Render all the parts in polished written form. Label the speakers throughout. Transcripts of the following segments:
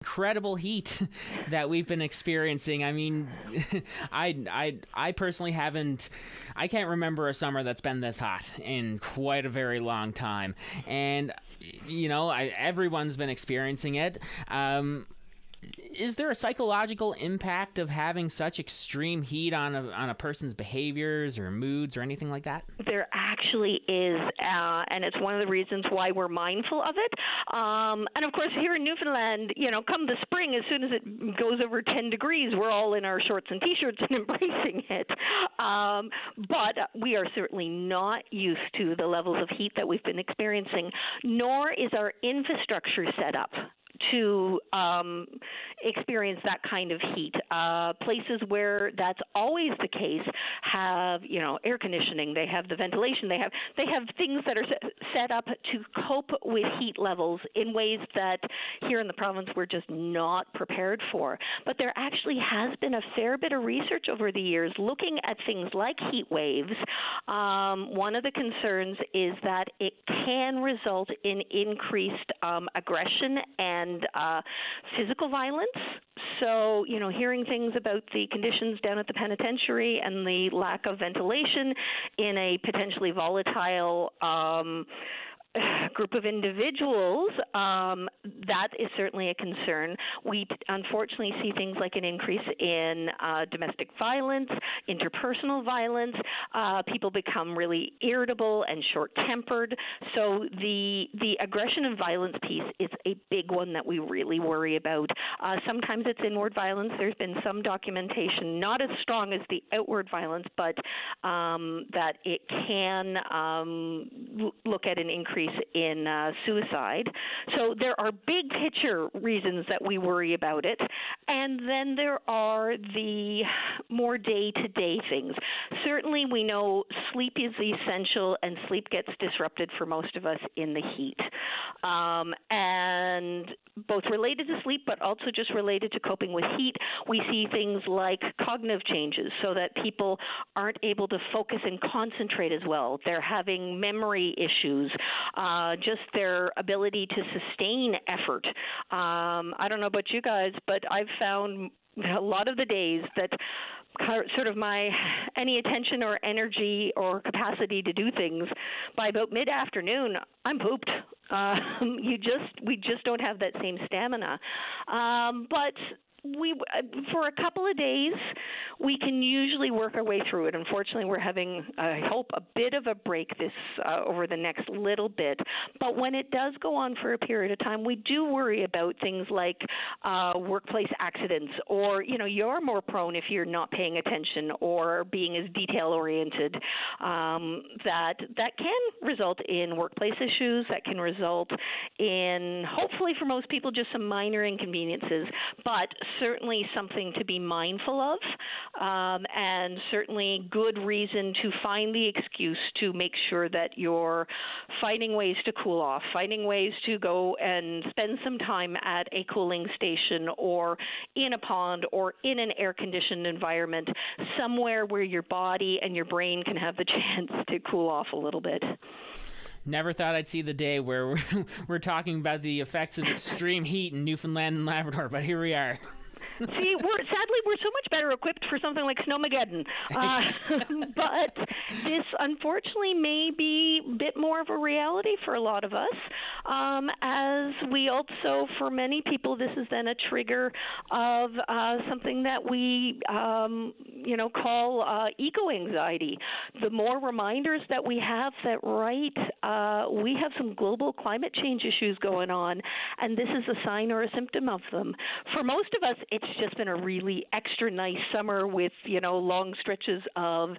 Speaker 1: incredible heat that we've been experiencing. I mean, I personally I can't remember a summer that's been this hot in quite a very long time. And, everyone's been experiencing it. Is there a psychological impact of having such extreme heat on a person's behaviors or moods or anything like that?
Speaker 2: There actually is, and it's one of the reasons why we're mindful of it. And of course, here in Newfoundland, come the spring, as soon as it goes over 10 degrees, we're all in our shorts and T-shirts and embracing it. But we are certainly not used to the levels of heat that we've been experiencing, nor is our infrastructure set up to experience that kind of heat. Places where that's always the case have, air conditioning. They have the ventilation. They have things that are set up to cope with heat levels in ways that here in the province we're just not prepared for. But there actually has been a fair bit of research over the years looking at things like heat waves. One of the concerns is that it can result in increased aggression and physical violence. So, hearing things about the conditions down at the penitentiary and the lack of ventilation in a potentially volatile group of individuals, that is certainly a concern. We unfortunately see things like an increase in domestic violence, interpersonal violence. People become really irritable and short-tempered. So the aggression and violence piece is a big one that we really worry about. Sometimes it's inward violence. There's been some documentation, not as strong as the outward violence, but that it can look at an increase in suicide. So there are big picture reasons that we worry about it. And then there are the more day-to-day things. Certainly we know sleep is essential, and sleep gets disrupted for most of us in the heat. And both related to sleep, but also just related to coping with heat, we see things like cognitive changes, so that people aren't able to focus and concentrate as well. They're having memory issues, just their ability to sustain effort. I don't know about you guys, but I've found a lot of the days that sort of my any attention or energy or capacity to do things, by about mid-afternoon, I'm pooped. We just don't have that same stamina. But for a couple of days, we can usually work our way through it. Unfortunately, we're having, I hope, a bit of a break this over the next little bit. But when it does go on for a period of time, we do worry about things like workplace accidents, or you're more prone, if you're not paying attention or being as detail-oriented, that can result in workplace issues. That can result in, hopefully for most people, just some minor inconveniences, but certainly something to be mindful of, and certainly good reason to find the excuse to make sure that you're finding ways to cool off, finding ways to go and spend some time at a cooling station or in a pond or in an air-conditioned environment, somewhere where your body and your brain can have the chance to cool off a little bit.
Speaker 1: Never thought I'd see the day where we're talking about the effects of extreme heat in Newfoundland and Labrador, but here we are.
Speaker 2: See, we're so much better equipped for something like Snowmageddon. But this, unfortunately, may be a bit more of a reality for a lot of us, as we also, for many people, this is then a trigger of something that we, call eco-anxiety. The more reminders that we have that, we have some global climate change issues going on, and this is a sign or a symptom of them. For most of us, it's just been a really extra nice summer with, long stretches of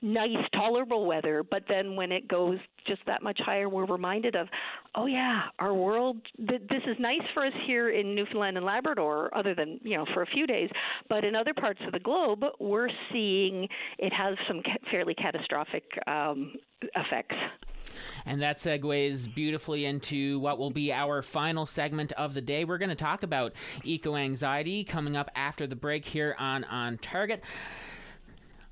Speaker 2: nice, tolerable weather. But then when it goes just that much higher, we're reminded of, oh yeah, our world, this is nice for us here in Newfoundland and Labrador, other than, for a few days. But in other parts of the globe, we're seeing it has some fairly catastrophic effects.
Speaker 1: And that segues beautifully into what will be our final segment of the day. We're going to talk about eco-anxiety coming up after the break here on Target.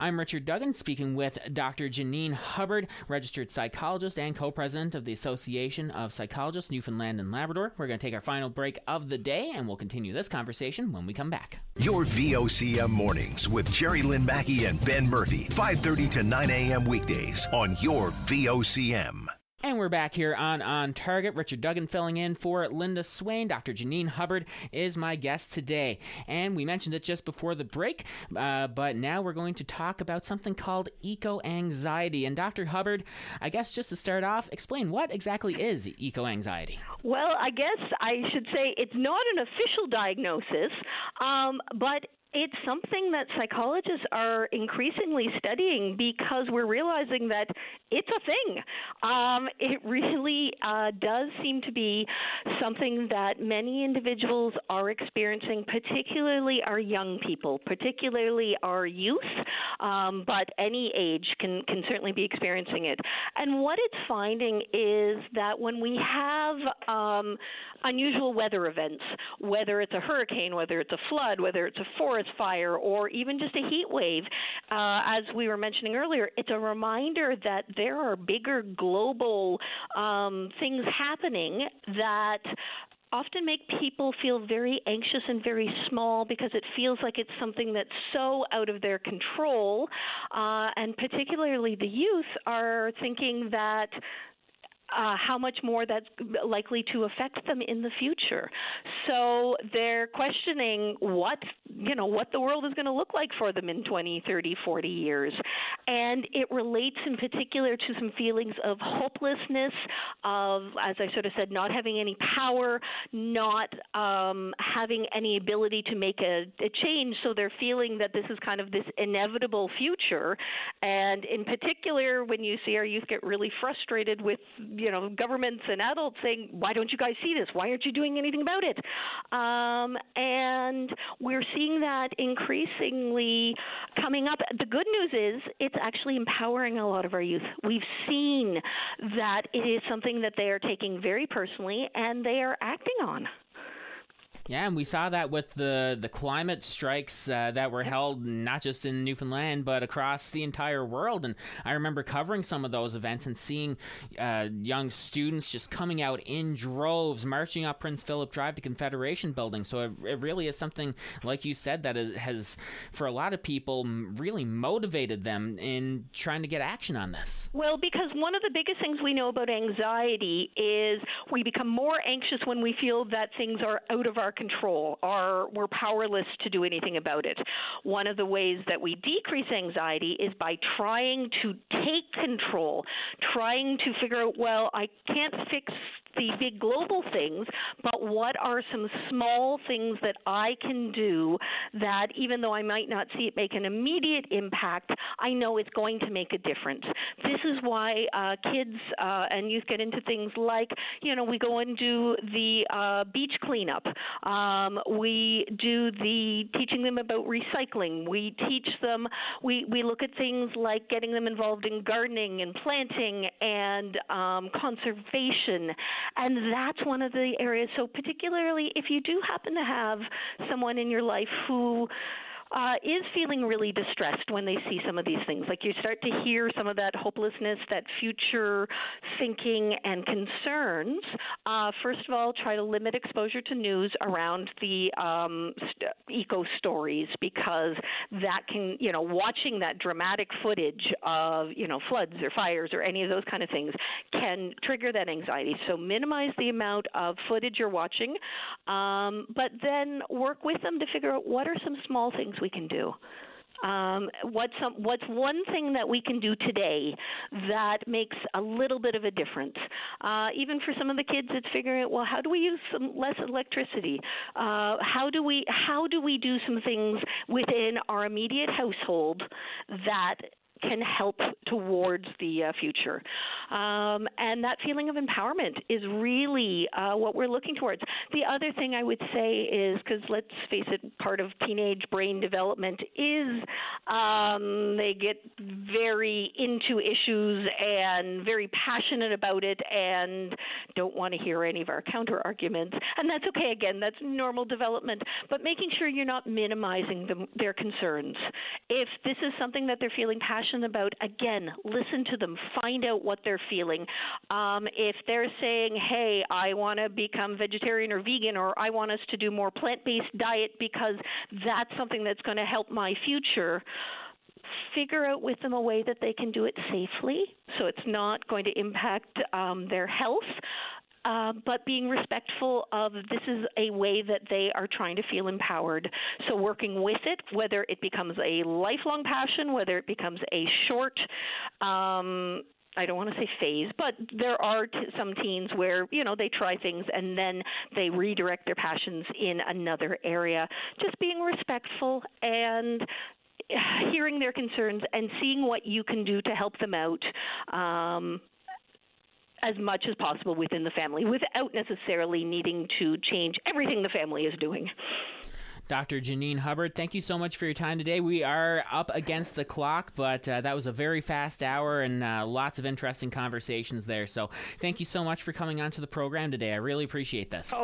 Speaker 1: I'm Richard Duggan, speaking with Dr. Janine Hubbard, registered psychologist and co-president of the Association of Psychologists Newfoundland and Labrador. We're going to take our final break of the day, and we'll continue this conversation when we come back.
Speaker 3: Your VOCM mornings with Jerry Lynn Mackey and Ben Murphy, 5:30 to 9 a.m. weekdays on your VOCM.
Speaker 1: And we're back here on Target. Richard Duggan filling in for Linda Swain. Dr. Janine Hubbard is my guest today. And we mentioned it just before the break, but now we're going to talk about something called eco-anxiety. And Dr. Hubbard, I guess just to start off, explain what exactly is eco-anxiety?
Speaker 2: Well, I guess I should say it's not an official diagnosis, but it's something that psychologists are increasingly studying because we're realizing that it's a thing. It really does seem to be something that many individuals are experiencing, particularly our young people, particularly our youth, but any age can certainly be experiencing it. And what it's finding is that when we have unusual weather events, whether it's a hurricane, whether it's a flood, whether it's a forest fire, or even just a heat wave, as we were mentioning earlier, it's a reminder that there are bigger global things happening that often make people feel very anxious and very small because it feels like it's something that's so out of their control, and particularly the youth are thinking that how much more that's likely to affect them in the future. So they're questioning what the world is going to look like for them in 20, 30, 40 years. And it relates in particular to some feelings of hopelessness, of, as I sort of said, not having any power, not having any ability to make a change. So they're feeling that this is kind of this inevitable future. And in particular, when you see our youth get really frustrated with governments and adults saying, why don't you guys see this? Why aren't you doing anything about it? And we're seeing that increasingly coming up. The good news is it's actually empowering a lot of our youth. We've seen that it is something that they are taking very personally and they are acting on.
Speaker 1: Yeah, and we saw that with the climate strikes that were held not just in Newfoundland, but across the entire world. And I remember covering some of those events and seeing young students just coming out in droves, marching up Prince Philip Drive to Confederation Building. So it really is something, like you said, that has, for a lot of people, really motivated them in trying to get action on this.
Speaker 2: Well, because one of the biggest things we know about anxiety is we become more anxious when we feel that things are out of our control, or we're powerless to do anything about it. One of the ways that we decrease anxiety is by trying to take control, trying to figure out, well, I can't fix the big global things, but what are some small things that I can do that even though I might not see it make an immediate impact, I know it's going to make a difference. This is why kids and youth get into things like, we go and do the beach cleanup. We do the teaching them about recycling. We teach them, we look at things like getting them involved in gardening and planting and conservation. And that's one of the areas. So particularly if you do happen to have someone in your life who is feeling really distressed when they see some of these things. Like you start to hear some of that hopelessness, that future thinking and concerns. First of all, try to limit exposure to news around the eco stories, because that can, watching that dramatic footage of, floods or fires or any of those kind of things can trigger that anxiety. So minimize the amount of footage you're watching, but then work with them to figure out what are some small things we can do. What's one thing that we can do today that makes a little bit of a difference? Even for some of the kids, it's figuring out, well, how do we use some less electricity? How do we do some things within our immediate household that can help towards the future. And that feeling of empowerment is really what we're looking towards. The other thing I would say is, because let's face it, part of teenage brain development is they get very into issues and very passionate about it and don't want to hear any of our counter arguments. And that's okay. Again, that's normal development. But making sure you're not minimizing their concerns. If this is something that they're feeling passionate about, again, listen to them. Find out what they're feeling. If they're saying, hey, I want to become vegetarian or vegan, or I want us to do more plant-based diet because that's something that's going to help my future, figure out with them a way that they can do it safely so it's not going to impact their health. But being respectful of this is a way that they are trying to feel empowered. So working with it, whether it becomes a lifelong passion, whether it becomes a short I don't want to say phase, but there are some teens where, they try things and then they redirect their passions in another area. Just being respectful and hearing their concerns and seeing what you can do to help them out as much as possible within the family without necessarily needing to change everything the family is doing.
Speaker 1: Dr. Janine Hubbard, thank you so much for your time today. We are up against the clock, but that was a very fast hour and lots of interesting conversations there. So thank you so much for coming on to the program today. I really appreciate this.